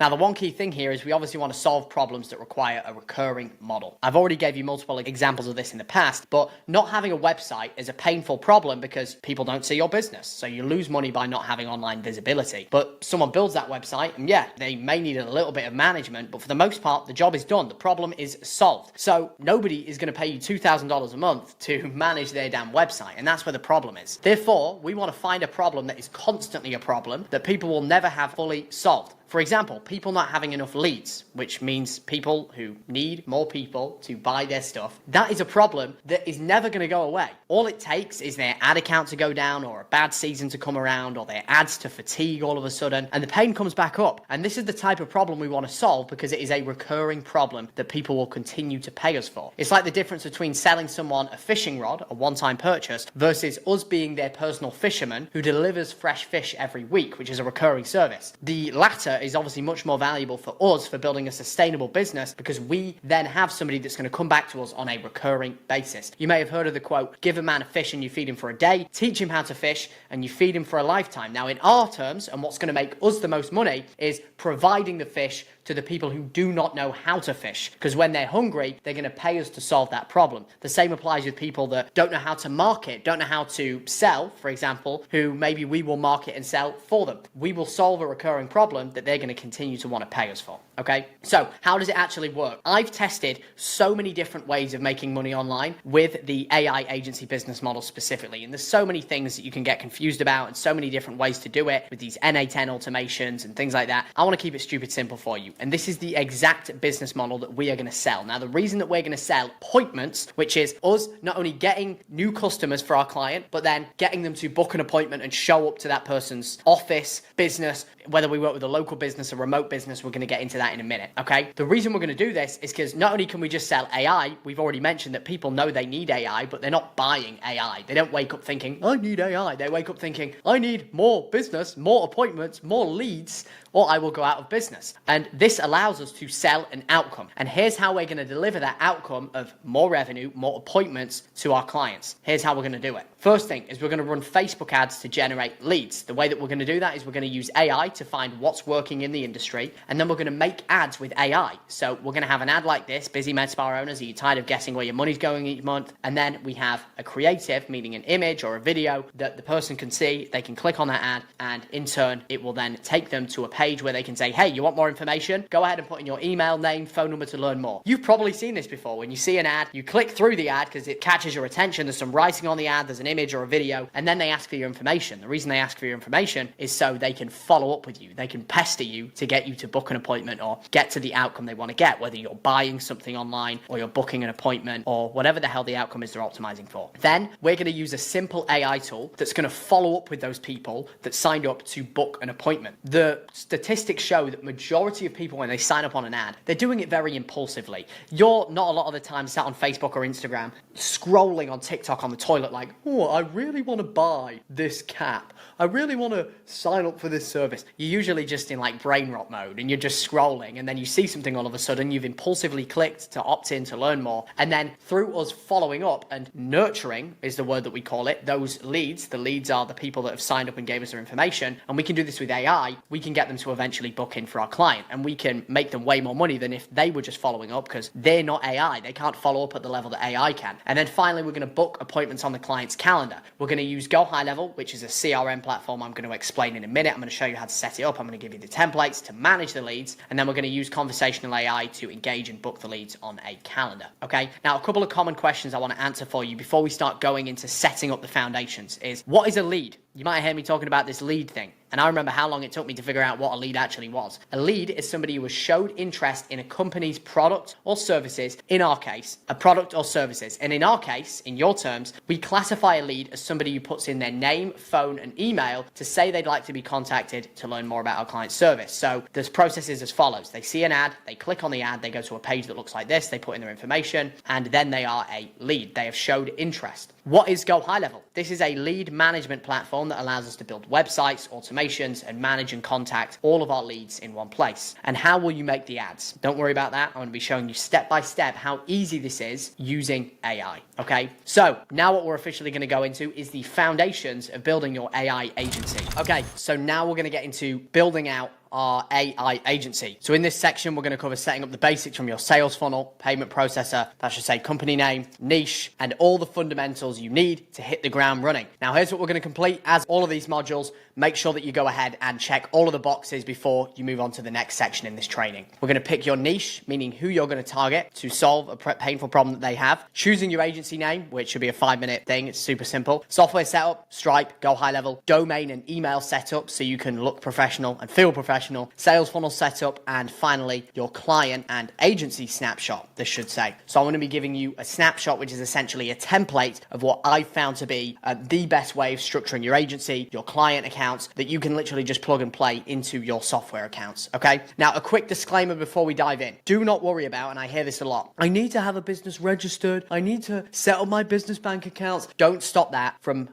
Now, the one key thing here is we obviously want to solve problems that require a recurring model. I've already gave you multiple examples of this in the past, but not having a website is a painful problem because people don't see your business. So you lose money by not having online visibility. But someone builds that website and yeah, they may need a little bit of management, but for the most part, the job is done. The problem is solved. So nobody is going to pay you $2,000 a month to manage their damn website. And that's where the problem is. Therefore, we want to find a problem that is constantly a problem that people will never have fully solved. For example, people not having enough leads, which means people who need more people to buy their stuff. That is a problem that is never going to go away. All it takes is their ad account to go down or a bad season to come around or their ads to fatigue all of a sudden and the pain comes back up. And this is the type of problem we want to solve because it is a recurring problem that people will continue to pay us for. It's like the difference between selling someone a fishing rod, a one-time purchase, versus us being their personal fisherman who delivers fresh fish every week, which is a recurring service. The latter is obviously much more valuable for us for building a sustainable business because we then have somebody that's going to come back to us on a recurring basis. You may have heard of the quote, give a man a fish and you feed him for a day, teach him how to fish and you feed him for a lifetime. Now in our terms, and what's going to make us the most money is providing the fish to the people who do not know how to fish, because when they're hungry, they're going to pay us to solve that problem. The same applies with people that don't know how to market, don't know how to sell, for example, who maybe we will market and sell for them. We will solve a recurring problem that they're going to continue to want to pay us for. Okay, so how does it actually work? I've tested so many different ways of making money online with the AI agency business model specifically, and there's so many things that you can get confused about and so many different ways to do it with these NA10 automations and things like that. I want to keep it stupid simple for you, and this is the exact business model that we are going to sell. Now, the reason that we're going to sell appointments, which is us not only getting new customers for our client, but then getting them to book an appointment and show up to that person's office, business, whether we work with a local business, a remote business, we're going to get into that in a minute, okay? The reason we're going to do this is because not only can we just sell AI, we've already mentioned that people know they need AI, but they're not buying AI. They don't wake up thinking, I need AI. They wake up thinking, I need more business, more appointments, more leads, or I will go out of business. And this allows us to sell an outcome. And here's how we're going to deliver that outcome of more revenue, more appointments to our clients. Here's how we're going to do it. First thing is we're going to run Facebook ads to generate leads. The way that we're going to do that is we're going to use AI to find what's working in the industry, and then we're going to make ads with AI. So we're going to have an ad like this, busy med spa owners, are you tired of guessing where your money's going each month? And then we have a creative, meaning an image or a video that the person can see, they can click on that ad, and in turn, it will then take them to a page where they can say, hey, you want more information? Go ahead and put in your email, name, phone number to learn more. You've probably seen this before. When you see an ad, you click through the ad because it catches your attention. There's some writing on the ad, there's an image or a video, and then they ask for your information. The reason they ask for your information is so they can follow up with you. They can pester you to get you to book an appointment or get to the outcome they want to get, whether you're buying something online or you're booking an appointment or whatever the hell the outcome is they're optimizing for. Then we're going to use a simple AI tool that's going to follow up with those people that signed up to book an appointment. The statistics show that majority of people, when they sign up on an ad, they're doing it very impulsively. You're not a lot of the time sat on Facebook or Instagram scrolling on TikTok on the toilet like, oh, I really want to buy this cap. I really want to sign up for this service. You're usually just in like brain rot mode and you're just scrolling, and then you see something all of a sudden, you've impulsively clicked to opt in to learn more. And then through us following up and nurturing is the word that we call it, those leads, the leads are the people that have signed up and gave us their information, and we can do this with AI, we can get them to eventually book in for our client, and we can make them way more money than if they were just following up because they're not AI. They can't follow up at the level that AI can. And then finally, we're going to book appointments on the client's calendar. We're going to use Go High Level, which is a CRM platform I'm going to explain in a minute. I'm going to show you how to set it up. I'm going to give you the templates to manage the leads, and then we're going to use conversational AI to engage and book the leads on a calendar. Okay. Now, a couple of common questions I want to answer for you before we start going into setting up the foundations is, what is a lead? You might hear me talking about this lead thing. And I remember how long it took me to figure out what a lead actually was. A lead is somebody who has showed interest in a company's product or services. In our case, a product or services. And in our case, in your terms, we classify a lead as somebody who puts in their name, phone, and email to say they'd like to be contacted to learn more about our client's service. So this process is as follows. They see an ad, they click on the ad, they go to a page that looks like this, they put in their information, and then they are a lead. They have showed interest. What is Go High Level? This is a lead management platform that allows us to build websites, automations, and manage and contact all of our leads in one place. And how will you make the ads? Don't worry about that. I'm going to be showing you step by step how easy this is using AI. Okay, so now what we're officially going to go into is the foundations of building your AI agency. Okay, so now we're going to get into building out our AI agency. So in this section, we're going to cover setting up the basics from your sales funnel, payment processor, that should say company name, niche, and all the fundamentals you need to hit the ground running. Now, here's what we're going to complete. As all of these modules, make sure that you go ahead and check all of the boxes before you move on to the next section in this training. We're going to pick your niche, meaning who you're going to target to solve a painful problem that they have. Choosing your agency name, which should be a 5-minute thing. It's super simple. Software setup, Stripe, go high level. Domain and email setup so you can look professional and feel professional. Sales funnel setup, and finally, your client and agency snapshot, this should say. So I'm going to be giving you a snapshot, which is essentially a template of what I've found to be the best way of structuring your agency, your client accounts, that you can literally just plug and play into your software accounts, okay? Now, a quick disclaimer before we dive in. Do not worry about, and I hear this a lot, I need to have a business registered. I need to set up my business bank accounts. Don't stop that from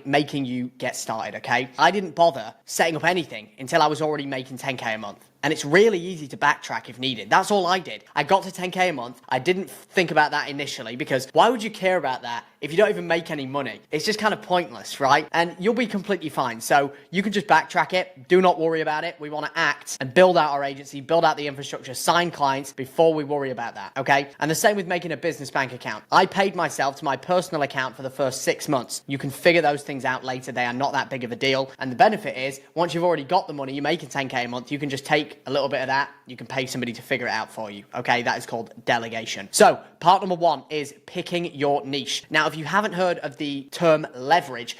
making you get started, okay? I didn't bother setting up anything until I was already making 10K a month. And it's really easy to backtrack if needed. That's all I did. I got to 10K a month. I didn't think about that initially because why would you care about that if you don't even make any money? It's just kind of pointless, right? And you'll be completely fine. So you can just backtrack it. Do not worry about it. We want to act and build out our agency, build out the infrastructure, sign clients before we worry about that, okay? And the same with making a business bank account. I paid myself to my personal account for the first 6 months. You can figure those things out later. They are not that big of a deal. And the benefit is once you've already got the money, you're making 10K a month, you can just take a little bit of that, you can pay somebody to figure it out for you, okay? That is called delegation. So part number 1 is picking your niche. Now, if you haven't heard of the term leverage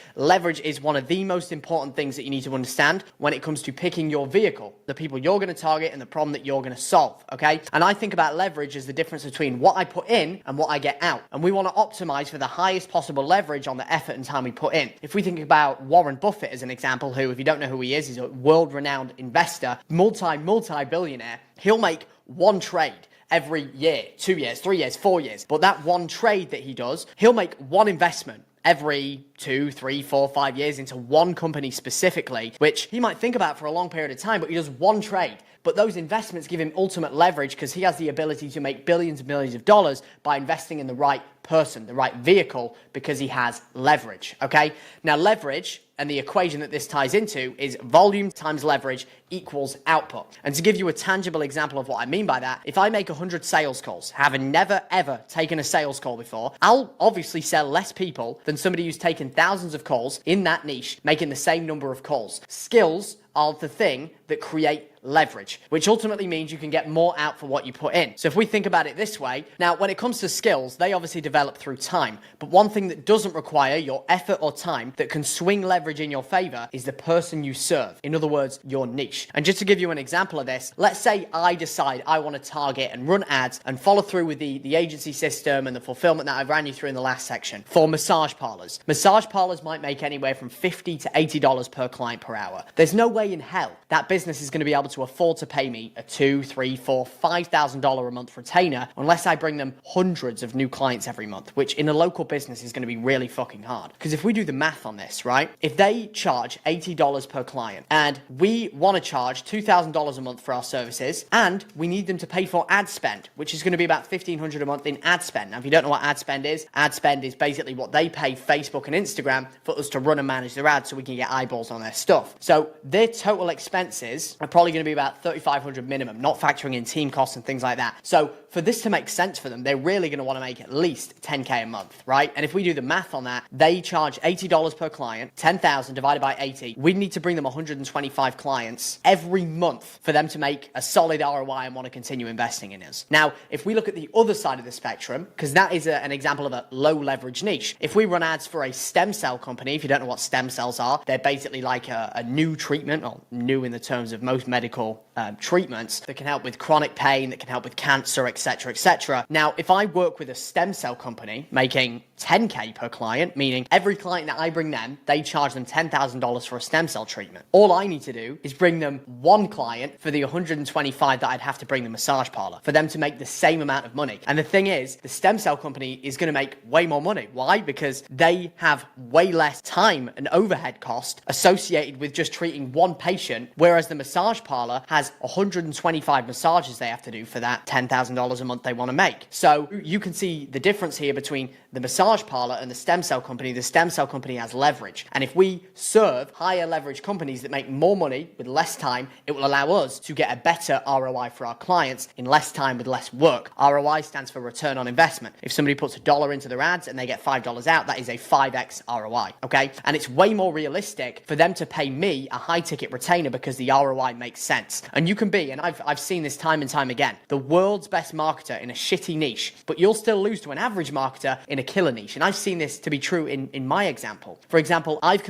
is one of the most important things that you need to understand when it comes to picking your vehicle, the people you're going to target and the problem that you're going to solve, okay? And I think about leverage as the difference between what I put in and what I get out. And we want to optimize for the highest possible leverage on the effort and time we put in. If we think about Warren Buffett as an example, who, if you don't know who he is, he's a world-renowned investor, multi-billionaire. He'll make one trade every year, 2 years, 3 years, 4 years. But that one trade that he does, he'll make one investment every 2, 3, 4, 5 years into one company specifically, which he might think about for a long period of time, but he does one trade. But those investments give him ultimate leverage because he has the ability to make billions and millions of dollars by investing in the right person, the right vehicle, because he has leverage, okay? Now, leverage and the equation that this ties into is volume times leverage equals output. And to give you a tangible example of what I mean by that, if I make 100 sales calls, having never ever taken a sales call before, I'll obviously sell less people than somebody who's taken thousands of calls in that niche, making the same number of calls. Skills are the thing that create leverage, which ultimately means you can get more out for what you put in. So if we think about it this way, now when it comes to skills, they obviously develop through time, but one thing that doesn't require your effort or time that can swing leverage in your favor is the person you serve. In other words, your niche. And just to give you an example of this, let's say I decide I want to target and run ads and follow through with the agency system and the fulfillment that I've ran you through in the last section for massage parlors. Massage parlors might make anywhere from $50 to $80 per client per hour. There's no way in hell that business is going to be able to afford to pay me a $2,000, $3,000, $4,000, $5,000 a month retainer unless I bring them hundreds of new clients every month, which in a local business is going to be really fucking hard. Because if we do the math on this, right? If they charge $80 per client and we want to charge $2,000 a month for our services and we need them to pay for ad spend, which is going to be about $1,500 a month in ad spend. Now, if you don't know what ad spend is basically what they pay Facebook and Instagram for us to run and manage their ads so we can get eyeballs on their stuff. So their total expenses are probably going to be about $3,500 minimum, not factoring in team costs and things like that. So for this to make sense for them, they're really going to want to make at least $10K a month, right? And if we do the math on that, they charge $80 per client, 10,000 divided by 80. We need to bring them 125 clients every month for them to make a solid ROI and want to continue investing in us. Now, if we look at the other side of the spectrum, because that is an example of a low leverage niche. If we run ads for a stem cell company, if you don't know what stem cells are, they're basically like a new treatment, or new in the terms of most medical treatments that can help with chronic pain, that can help with cancer, etc., etc. Now, if I work with a stem cell company making 10K per client, meaning every client that I bring them, they charge them $10,000 for a stem cell treatment. All I need to do is bring them one client for the 125 that I'd have to bring the massage parlor for them to make the same amount of money. And the thing is, the stem cell company is going to make way more money. Why? Because they have way less time and overhead cost associated with just treating one patient, whereas the massage parlor has 125 massages they have to do for that $10,000 a month they want to make. So you can see the difference here between the massage massage parlor and the stem cell company has leverage. And if we serve higher leverage companies that make more money with less time, it will allow us to get a better ROI for our clients in less time with less work. ROI stands for return on investment. If somebody puts $1 into their ads and they get $5 out, that is a 5x ROI, okay? And it's way more realistic for them to pay me a high ticket retainer because the ROI makes sense. And you can be, and I've seen this time and time again, the world's best marketer in a shitty niche, but you'll still lose to an average marketer in a killer niche. And I've seen this to be true in my example. For example, I've